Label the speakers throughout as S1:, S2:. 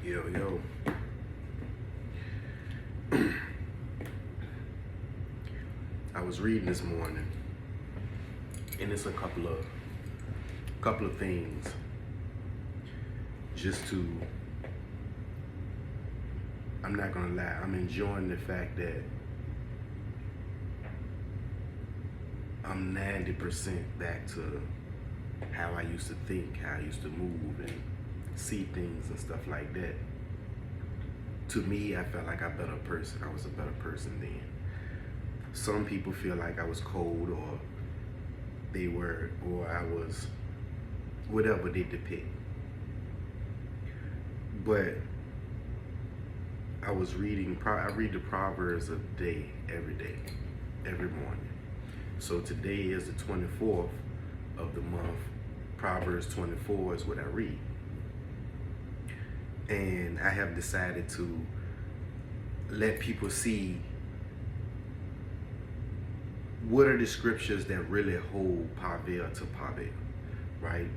S1: Yo, yo. I was reading this morning, and it's a couple of things just to. I'm not gonna lie. I'm enjoying the fact that I'm 90% back to how I used to think, how I used to move and see things and stuff like that. To me, I felt like I was a better person then. Some people feel like I was cold, or I was whatever they depict. But I read the Proverbs a day, every day, every morning. So today is the 24th of the month. Proverbs 24 is what I read. And I have decided to let people see what are the scriptures that really hold Pavel to Pavel, right?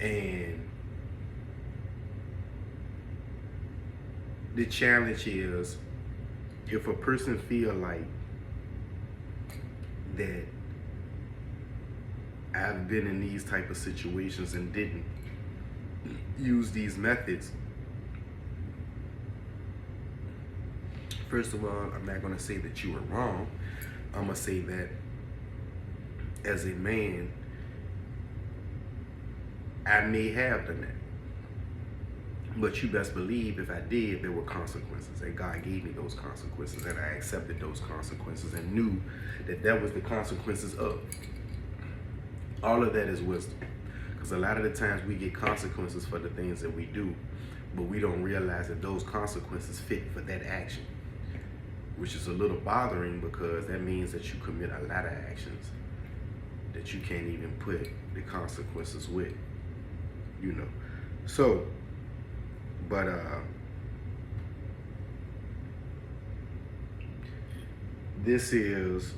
S1: And the challenge is, if a person feel like that I've been in these type of situations and didn't use these methods, first of all, I'm not going to say that you were wrong. I'm going to say that as a man, I may have done that. But you best believe if I did, there were consequences. And God gave me those consequences, and I accepted those consequences and knew that that was the consequences of. All of that is wisdom. Because a lot of the times we get consequences for the things that we do, but we don't realize that those consequences fit for that action, which is a little bothering, because that means that you commit a lot of actions that you can't even put the consequences with, you know. So, but this is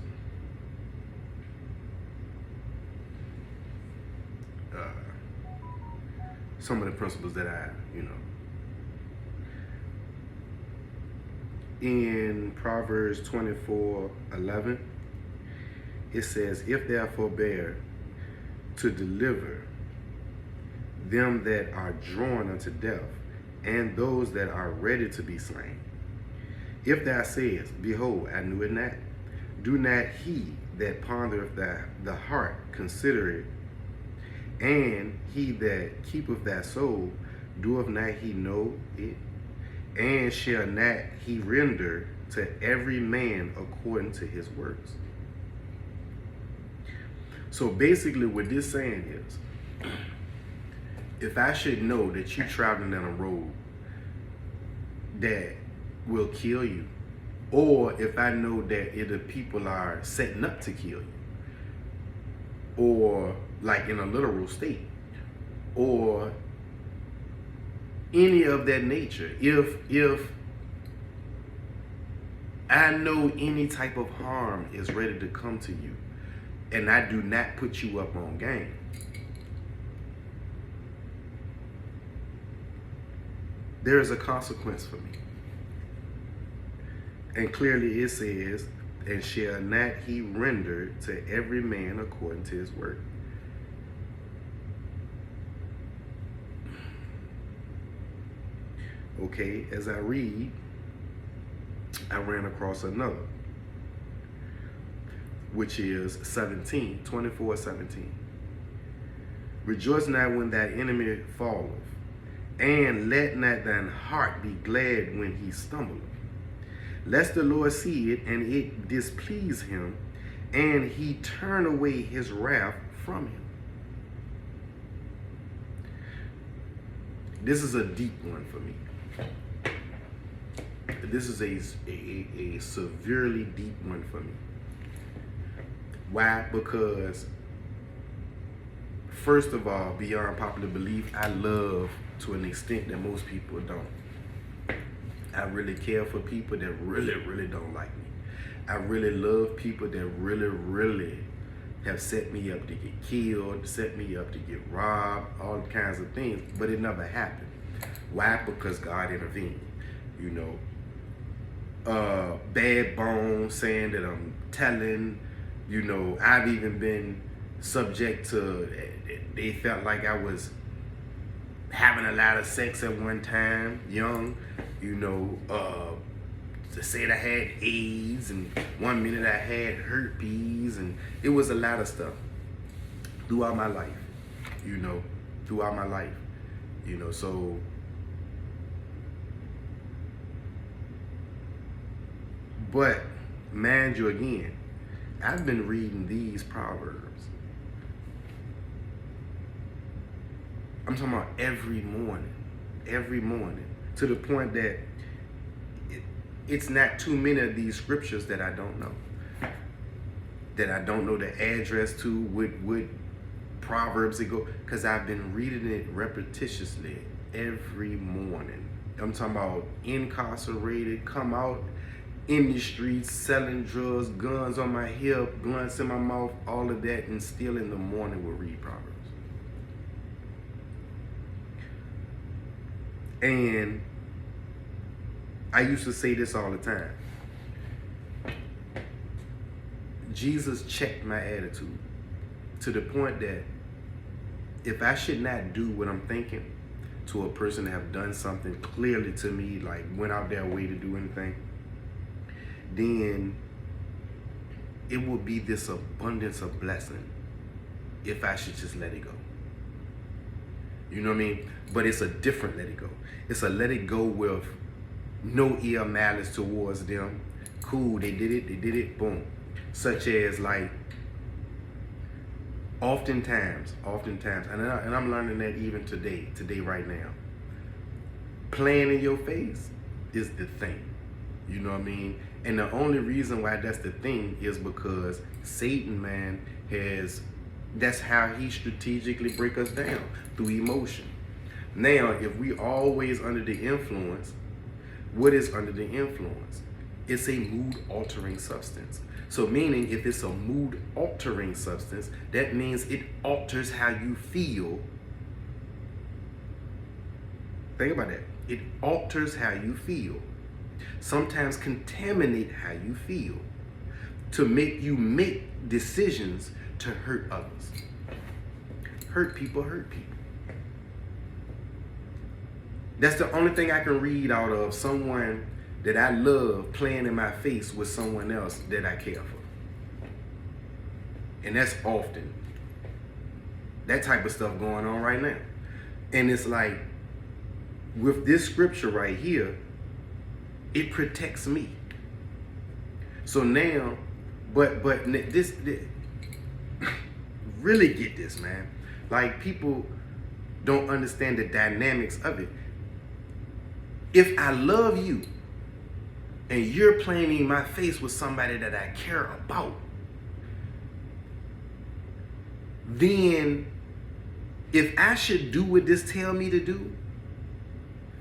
S1: some of the principles that I, in Proverbs 24:11, it says, "If thou forbear to deliver them that are drawn unto death, and those that are ready to be slain. If thou sayest, Behold, I knew it not, do not he that pondereth the heart consider it, and he that keepeth thy soul, doeth not he know it? And shall not he render to every man according to his works?" So basically what this saying is, if I should know that you're traveling down a road that will kill you, or if I know that the people are setting up to kill you, or like in a literal state, or any of that nature, if I know any type of harm is ready to come to you, and I do not put you up on game, there is a consequence for me. And clearly it says, "And shall not he render to every man according to his work?" Okay, as I read, I ran across another, which is 24:17. "Rejoice not when thy enemy falleth, and let not thine heart be glad when he stumbleth. Lest the Lord see it, and it displease him, and he turn away his wrath from him." This is a deep one for me. This is a severely deep one for me. Why? Because, first of all, beyond popular belief, I love to an extent that most people don't. I really care for people that really, really don't like me. I really love people that really, really have set me up to get killed, set me up to get robbed, all kinds of things, but it never happened. Why? Because God intervened. You know, bad bones saying that I'm telling. You know, I've even been subject to, they felt like I was having a lot of sex at one time, young, you know, to say that I had AIDS, and 1 minute I had herpes, and it was a lot of stuff throughout my life, you know, so but mind you, again, I've been reading these Proverbs. I'm talking about every morning, to the point that it's not too many of these scriptures that I don't know. That I don't know the address to, what Proverbs it go, because I've been reading it repetitiously every morning. I'm talking about incarcerated, come out in the streets, selling drugs, guns on my hip, blunts in my mouth, all of that, and still in the morning we'll read Proverbs. And I used to say this all the time. Jesus checked my attitude to the point that if I should not do what I'm thinking to a person that have done something clearly to me, like went out their way to do anything, then it would be this abundance of blessing if I should just let it go. You know what I mean? But it's a different let it go. It's a let it go with no ill malice towards them. Cool, they did it, boom. Such as, like, oftentimes, and I'm learning that even today right now, playing in your face is the thing. You know what I mean? And the only reason why that's the thing is because Satan, man, that's how he strategically break us down, through emotion. Now, if we always under the influence, what is under the influence? It's a mood-altering substance. So meaning, if it's a mood-altering substance, that means it alters how you feel. Think about that. It alters how you feel. Sometimes contaminate how you feel to make you make decisions to hurt others. Hurt people. That's the only thing I can read out of someone that I love playing in my face with someone else that I care for. And that's often that type of stuff going on right now. And it's like, with this scripture right here, it protects me. So now, but this really get this, man. Like, people don't understand the dynamics of it. If I love you and you're playing in my face with somebody that I care about, then if I should do what this tell me to do,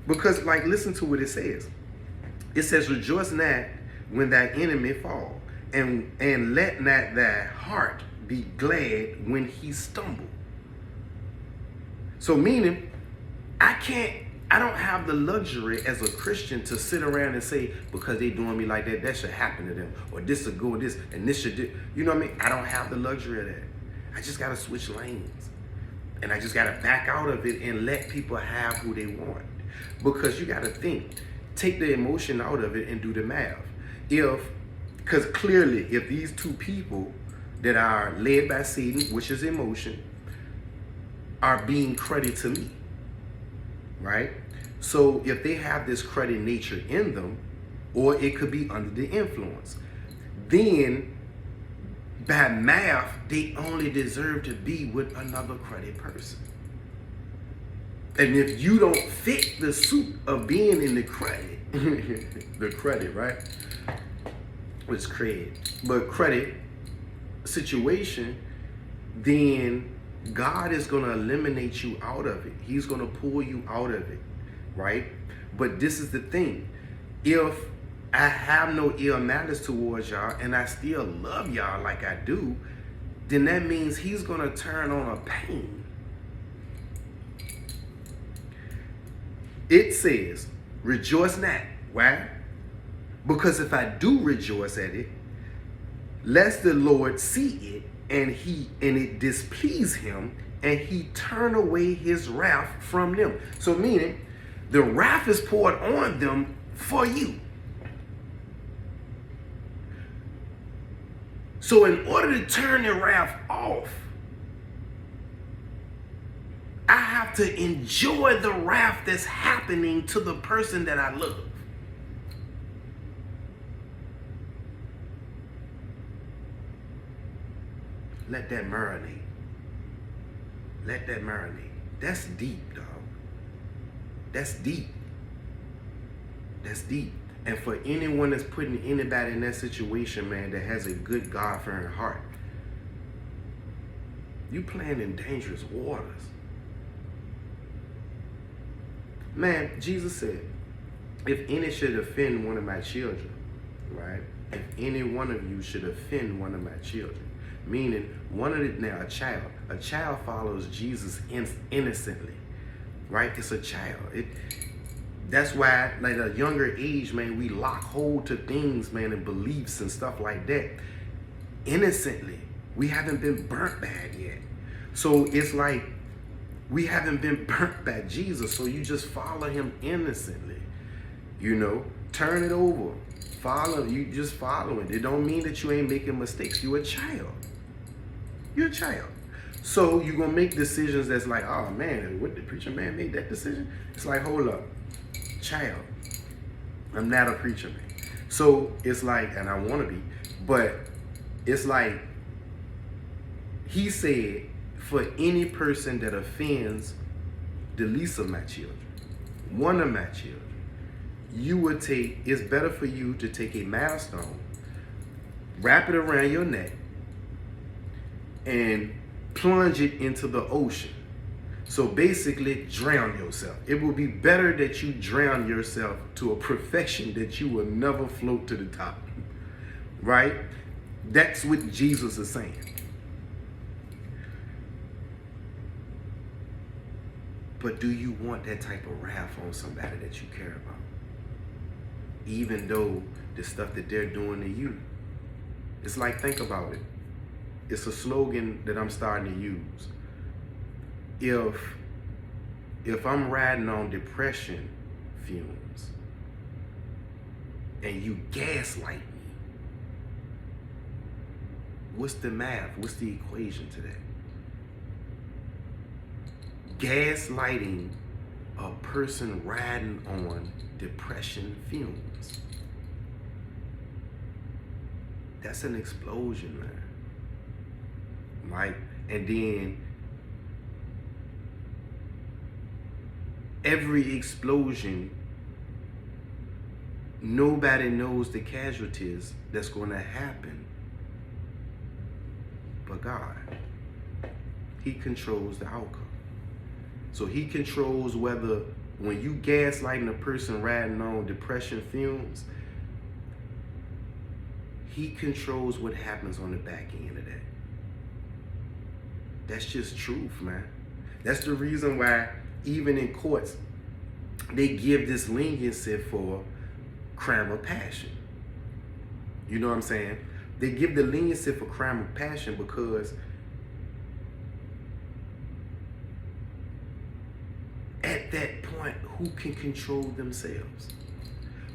S1: because, like, listen to what it says. It says, rejoice not when thy enemy fall, and let not thy heart be glad when he stumble. So meaning, I don't have the luxury as a Christian to sit around and say, because they doing me like that, that should happen to them, or this should go with this, and this should do. You know what I mean? I don't have the luxury of that. I just got to switch lanes. And I just got to back out of it and let people have who they want. Because you got to think, take the emotion out of it and do the math. Because clearly, if these two people that are led by Satan, which is emotion, are being credited to me, right? So if they have this credit nature in them, or it could be under the influence, then by math, they only deserve to be with another credit person. And if you don't fit the suit of being in the credit, the credit, right? It's credit, but credit situation, then God is going to eliminate you out of it. He's going to pull you out of it, right? But this is the thing. If I have no ill malice towards y'all and I still love y'all like I do, then that means he's going to turn on a pain. it says, rejoice not. Why? Because if I do rejoice at it, lest the Lord see it and it displease him, and he turn away his wrath from them. So meaning, the wrath is poured on them for you. So in order to turn the wrath off, I have to enjoy the wrath that's happening to the person that I love. Let that marinate. Let that marinate. That's deep, dog. That's deep. That's deep. And for anyone that's putting anybody in that situation, man, that has a good God-fearing heart, you playing in dangerous waters. Man, Jesus said, if any should offend one of my children, right? If any one of you should offend one of my children, meaning a child follows Jesus innocently, right? It's a child. That's why, like, at a younger age, man, we lock hold to things, man, and beliefs and stuff like that innocently. We haven't been burnt bad yet. So it's like we haven't been burnt by Jesus. So you just follow him innocently. You know, turn it over. Follow. You just follow it. It don't mean that you ain't making mistakes. You're a child. You're a child. So you're going to make decisions that's like, oh, man, what, the preacher man made that decision? It's like, hold up. Child, I'm not a preacher, man. So it's like, and I want to be, but it's like he said, for any person that offends the least of my children, one of my children, it's better for you to take a milestone, wrap it around your neck, and plunge it into the ocean. So basically, drown yourself. It will be better that you drown yourself to a perfection that you will never float to the top. Right? That's what Jesus is saying. But do you want that type of wrath on somebody that you care about? Even though the stuff that they're doing to you. It's like, think about it. It's a slogan that I'm starting to use. If I'm riding on depression fumes and you gaslight me, what's the math? What's the equation to that? Gaslighting a person riding on depression fumes. That's an explosion, man. Right? And then every explosion, nobody knows the casualties that's going to happen but God. He controls the outcome. So he controls whether, when you gaslighting a person riding on depression fumes, he controls what happens on the back end of that. That's just truth, man. That's the reason why even in courts, they give this leniency for crime of passion. You know what I'm saying? They give the leniency for crime of passion because at that point, who can control themselves?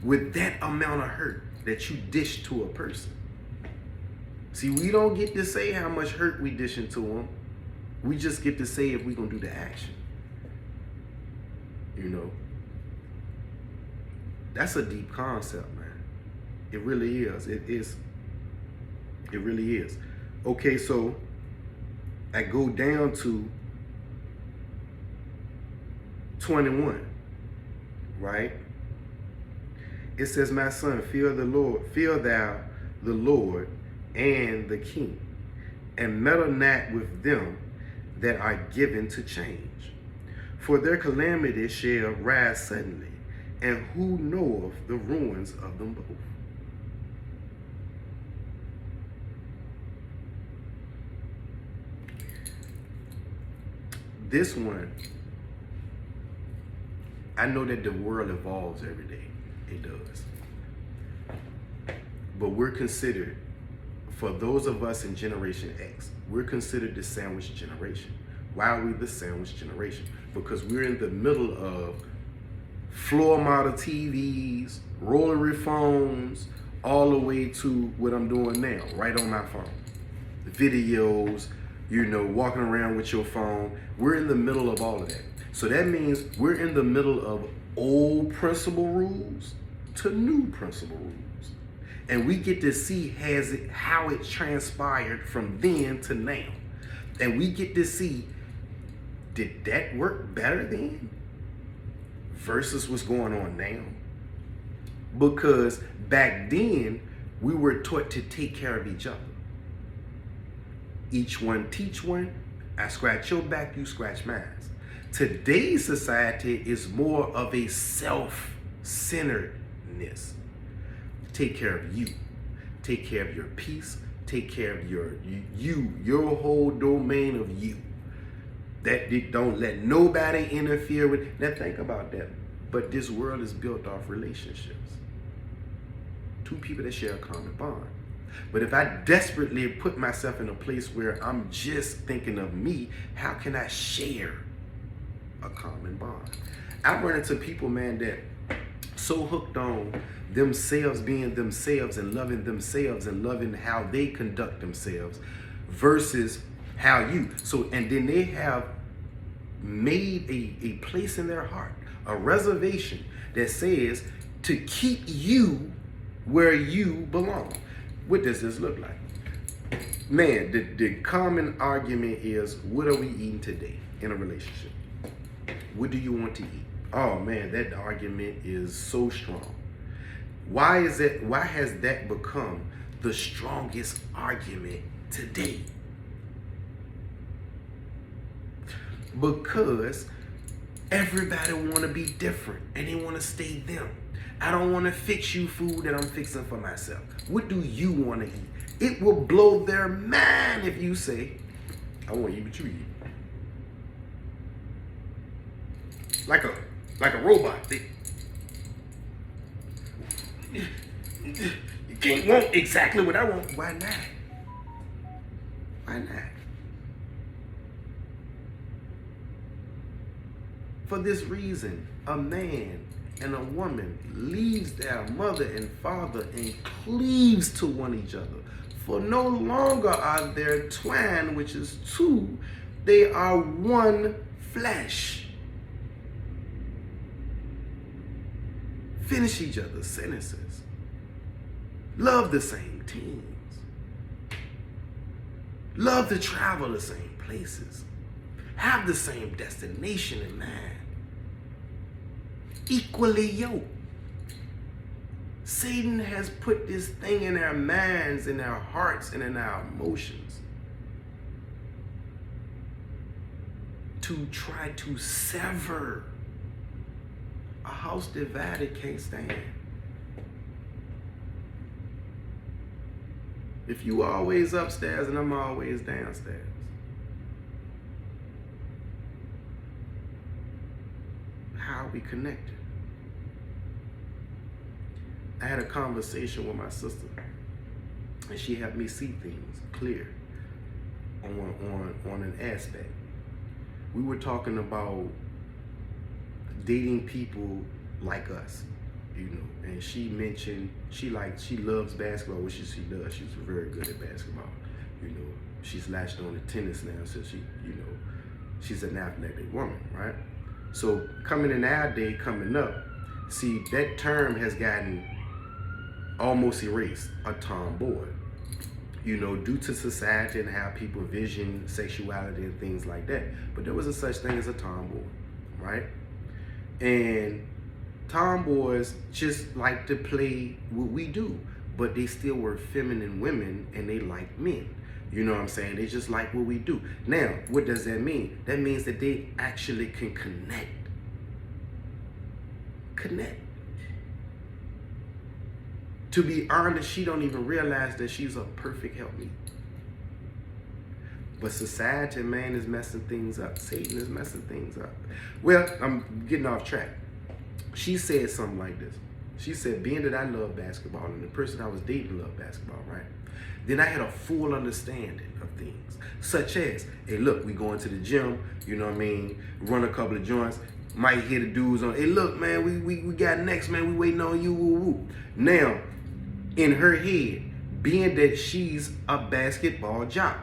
S1: With that amount of hurt that you dish to a person. See, we don't get to say how much hurt we dish into them. We just get to say if we're going to do the action. You know, that's a deep concept, man. It really is. It really is. Okay, so I go down to 21, right? It says, my son, fear thou the Lord and the King, and meddle not with them that are given to change. For their calamity shall rise suddenly, and who knoweth the ruins of them both? This one I know that the world evolves every day. It does. But we're considered, for those of us in Generation X, we're considered the sandwich generation. Why are we the sandwich generation? Because we're in the middle of floor model TVs, rotary phones, all the way to what I'm doing now, right on my phone. Videos, walking around with your phone. We're in the middle of all of that. So that means we're in the middle of old principle rules to new principle rules. And we get to see how it transpired from then to now. And we get to see, did that work better then versus what's going on now? Because back then, we were taught to take care of each other. Each one teach one. I scratch your back, you scratch mine. Today's society is more of a self-centeredness. Take care of you. Take care of your peace. Take care of your whole domain of you. That don't let nobody interfere with. Now think about that. But this world is built off relationships. Two people that share a common bond. But if I desperately put myself in a place where I'm just thinking of me, how can I share a common bond? I run into people, man, that so hooked on themselves being themselves and loving how they conduct themselves versus how you. So, and then they have made a place in their heart, a reservation that says to keep you where you belong. What does this look like? Man, the common argument is, what are we eating today in a relationship? What do you want to eat? Oh man, that argument is so strong. Why has that become the strongest argument today? Because everybody want to be different and they want to stay them. I don't want to fix you food that I'm fixing for myself. What do you want to eat? It will blow their mind if you say, I want to eat what you eat. Like a robot. You can't want exactly what I want. Why not? Why not? For this reason, a man and a woman leaves their mother and father and cleaves to one each other. For no longer are there twine, which is two, they are one flesh. Finish each other's sentences. Love the same teams. Love to travel the same places. Have the same destination in mind. Equally yoked. Satan has put this thing in our minds, in our hearts, and in our emotions to try to sever. A house divided can't stand. If you always upstairs and I'm always downstairs, how are we connected? I had a conversation with my sister, and she helped me see things clear on an aspect. We were talking about dating people like us, and she mentioned she loves basketball, which she does. She's very good at basketball. She's latched on to tennis now, so she's an athletic woman, right? So coming in our day, coming up, see, that term has gotten almost erased, a tomboy. Due to society and how people vision sexuality and things like that. But there was a such thing as a tomboy, right? And tomboys just like to play what we do, but they still were feminine women and they like men. You know what I'm saying? They just like what we do. Now, what does that mean? That means that they actually can connect. To be honest, she don't even realize that she's a perfect helpmeet. But society, man, is messing things up. Satan is messing things up. Well, I'm getting off track. she said something like this. She said, being that I love basketball and the person I was dating loved basketball, right? Then I had a full understanding of things, such as, hey, look, we going to the gym, you know what I mean, run a couple of joints, might hear the dudes on, hey, look, man, we got next, man, we waiting on you, woo, woo. Now, in her head, being that she's a basketball jock,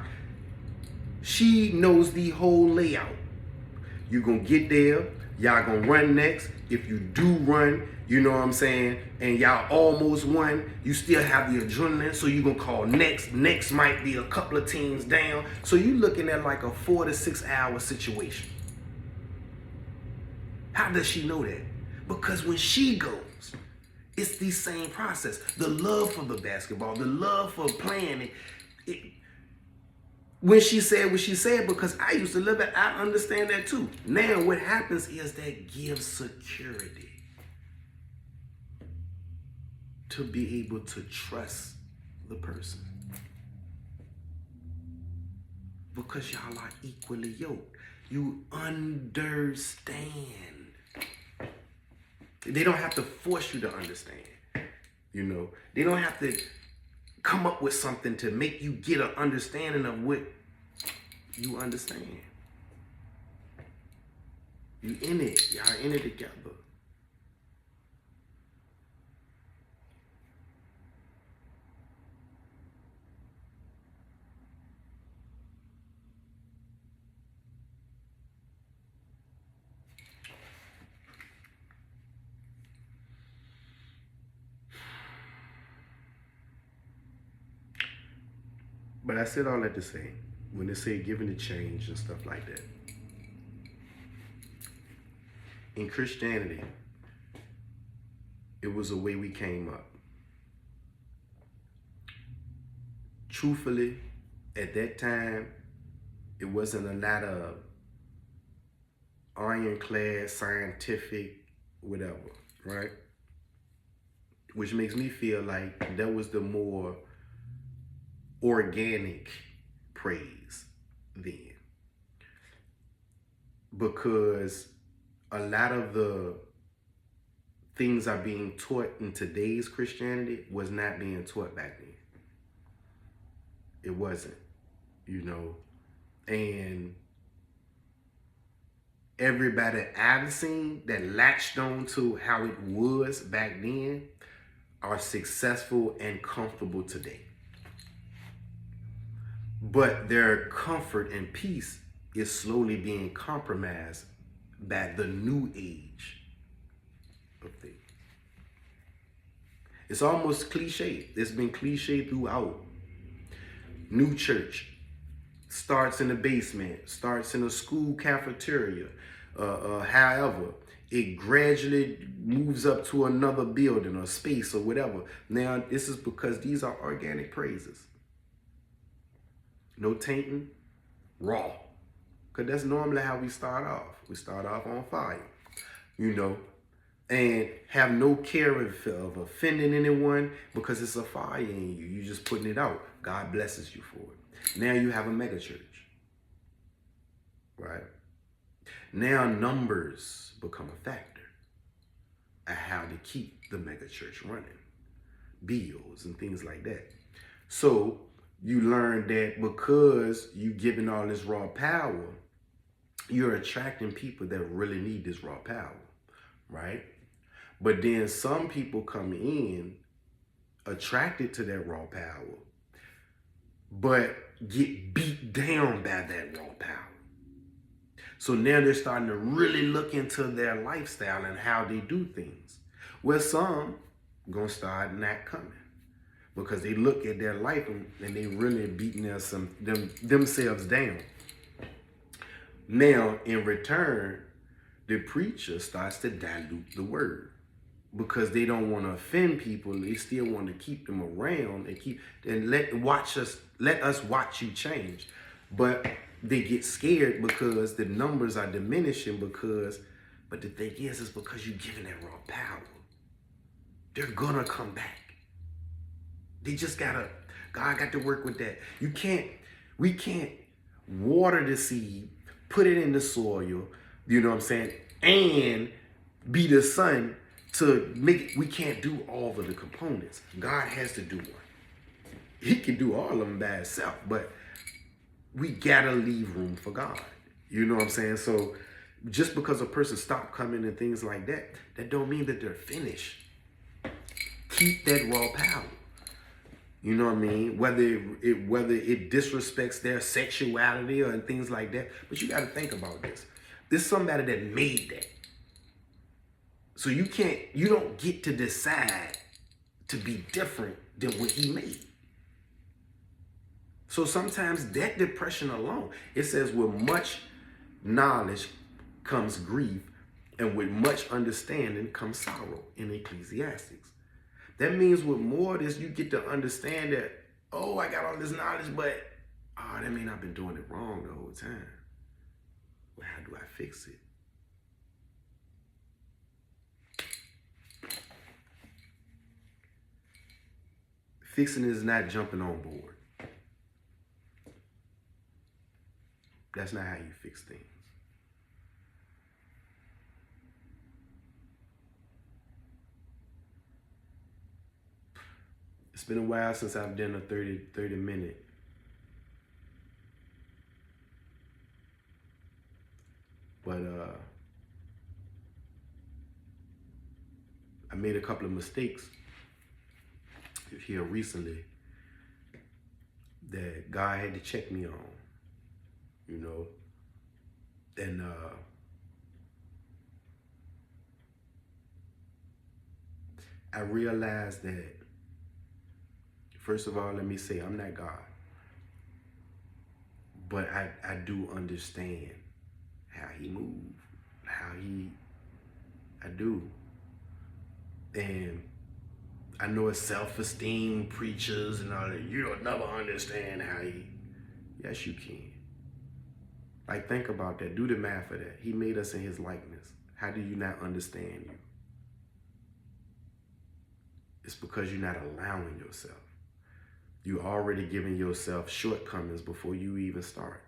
S1: she knows the whole layout. You're going to get there. Y'all going to run next. If you do run, you know what I'm saying, and y'all almost won, you still have the adrenaline, so you're going to call next. Next might be a couple of teams down. So you're looking at like a 4 to 6 hour situation. How does she know that? Because when she goes, it's the same process. The love for the basketball, the love for playing it. When she said what she said, because I used to live it, I understand that too. Now what happens is that gives security to be able to trust the person. Because y'all are equally yoked. You understand. They don't have to force you to understand. You know, they don't have to come up with something to make you get an understanding of what you understand. You in it. Y'all in it together. But I said all that to say, when they say giving the change and stuff like that, in Christianity, it was a way we came up. Truthfully, at that time, it wasn't a lot of ironclad, scientific, whatever, right? Which makes me feel like that was the more organic praise then. Because a lot of the things are being taught in today's Christianity was not being taught back then. It wasn't, you know. And everybody I've seen that latched on to how it was back then are successful and comfortable today. But their comfort and peace is slowly being compromised by the new age of things. It's almost cliche. It's been cliche throughout. New church starts in the basement, starts in a school cafeteria. However, it gradually moves up to another building or space or whatever. Now, this is because these are organic praises. No tainting, raw. Because that's normally how we start off. We start off on fire, you know, and have no care of offending anyone because it's a fire in you. You're just putting it out. God blesses you for it. Now you have a mega church, right? Now numbers become a factor of how to keep the mega church running, bills and things like that. So you learn that because you're giving all this raw power, you're attracting people that really need this raw power, right? But then some people come in attracted to that raw power, but get beat down by that raw power. So now they're starting to really look into their lifestyle and how they do things. Well, some gonna start not coming because they look at their life and they really beating themselves down. Now, in return, the preacher starts to dilute the word because they don't want to offend people. They still want to keep them around and let us watch you change. But they get scared because the numbers are diminishing but the thing is because you're giving that raw power. They're gonna come back. They just God got to work with that. We can't water the seed, put it in the soil, you know what I'm saying, and be the sun to make it, we can't do all of the components. God has to do one. He can do all of them by himself, but we gotta leave room for God. You know what I'm saying? So just because a person stopped coming and things like that, that don't mean that they're finished. Keep that raw power. You know what I mean? Whether it disrespects their sexuality or and things like that. But you got to think about this. There's somebody that made that. So you don't get to decide to be different than what he made. So sometimes that depression alone, it says with much knowledge comes grief, and with much understanding comes sorrow in Ecclesiastics. That means with more of this, you get to understand that, oh, I got all this knowledge, but that means I've been doing it wrong the whole time. Well, how do I fix it? Fixing is not jumping on board. That's not how you fix things. It's been a while since I've done a 30 minute. But I made a couple of mistakes here recently that God had to check me on, you know. And I realized that, first of all, let me say, I'm not God. But I do understand how he moves, I do. And I know it's self-esteem preachers and all that. You don't never understand how he, yes, you can. Like, think about that. Do the math of that. He made us in his likeness. How do you not understand you? It's because you're not allowing yourself. You already giving yourself shortcomings before you even start.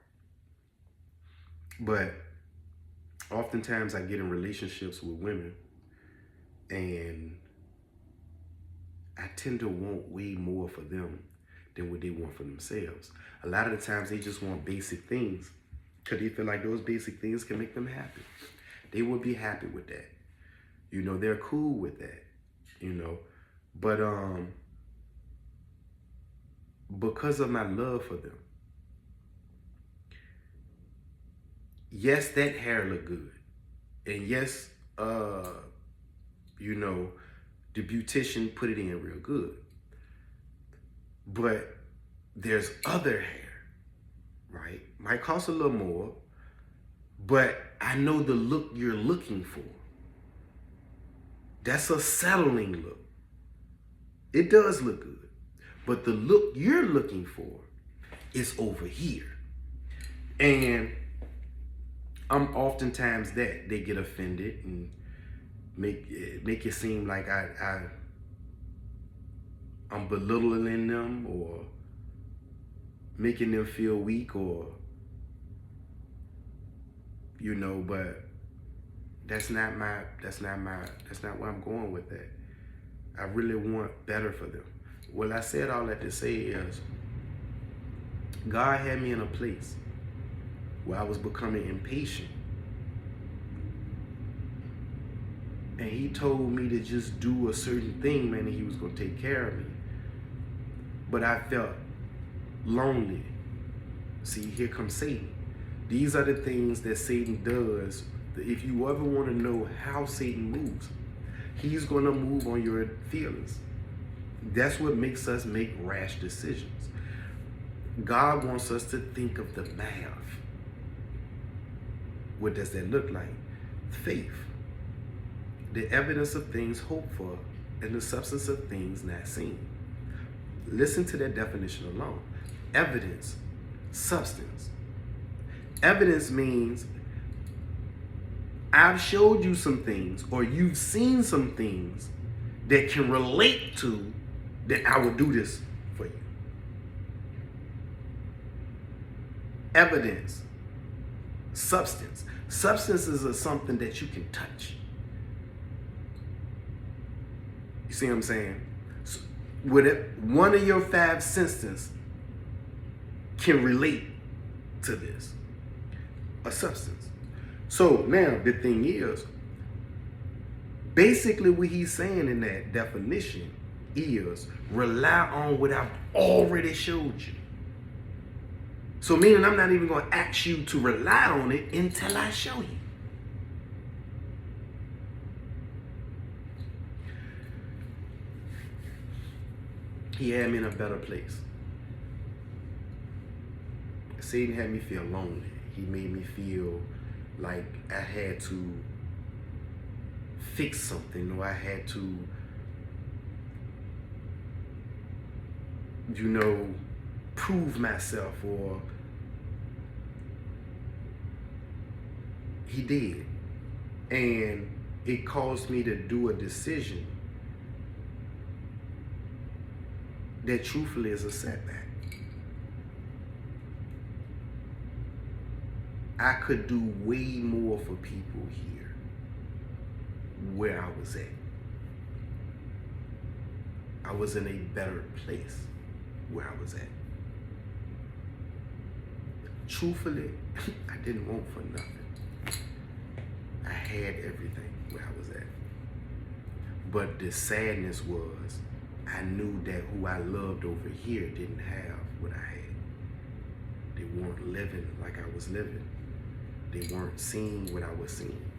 S1: But oftentimes I get in relationships with women and I tend to want way more for them than what they want for themselves. A lot of the times they just want basic things because they feel like those basic things can make them happy. They will be happy with that. You know, they're cool with that, you know. But because of my love for them, yes, that hair look good. And yes, you know, the beautician put it in real good. But there's other hair, right? Might cost a little more, but I know the look you're looking for. That's a settling look. It does look good, but the look you're looking for is over here. And I'm oftentimes that they get offended and make it seem like I'm belittling them or making them feel weak, or, you know, but that's not where I'm going with that. I really want better for them. Well, I said all that to say is God had me in a place where I was becoming impatient. And he told me to just do a certain thing, man, and he was going to take care of me. But I felt lonely. See, here comes Satan. These are the things that Satan does. If you ever want to know how Satan moves, he's going to move on your feelings. That's what makes us make rash decisions. God wants us to think of the math. What does that look like? Faith. The evidence of things hoped for and the substance of things not seen. Listen to that definition alone. Evidence, substance. Evidence means I've showed you some things, or you've seen some things that can relate to that I will do this for you. Evidence, substance. Substances are something that you can touch. see what I'm saying? So, one of your five senses can relate to this, a substance. So now the thing is, basically what he's saying in that definition is rely on what I've already showed you. So meaning I'm not even going to ask you to rely on it until I show you. He had me in a better place. Satan had me feel lonely. He made me feel like I had to fix something, or I had to, prove myself, or he did. And it caused me to do a decision that truthfully is a setback. I could do way more for people here where I was at. I was in a better place where I was at. Truthfully, I didn't want for nothing. I had everything where I was at. But the sadness was, I knew that who I loved over here didn't have what I had. They weren't living like I was living. They weren't seeing what I was seeing.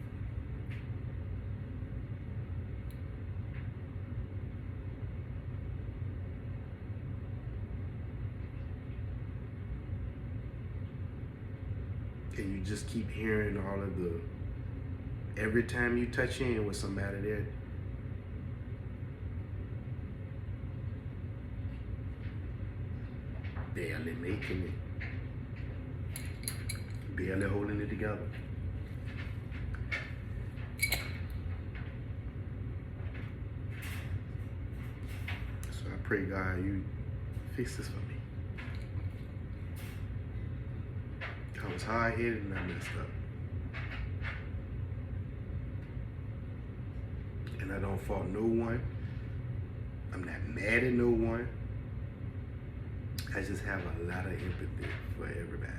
S1: And you just keep hearing all of every time you touch in with somebody there, barely making it. Barely holding it together. So I pray, God, you fix this for me. I was hard-headed and I messed up. And I don't fault no one. I'm not mad at no one. I just have a lot of empathy for everybody.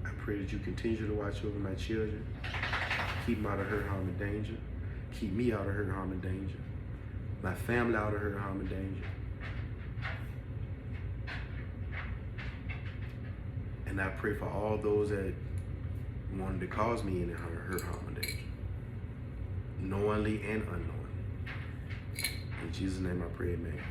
S1: I pray that you continue to watch over my children. Keep them out of hurt, harm, and danger. Keep me out of hurt, harm, and danger. My family out of hurt, harm, and danger. And I pray for all those that wanted to cause me any hurt, harm, and danger. Knowingly and unknowingly. In Jesus' name I pray, amen.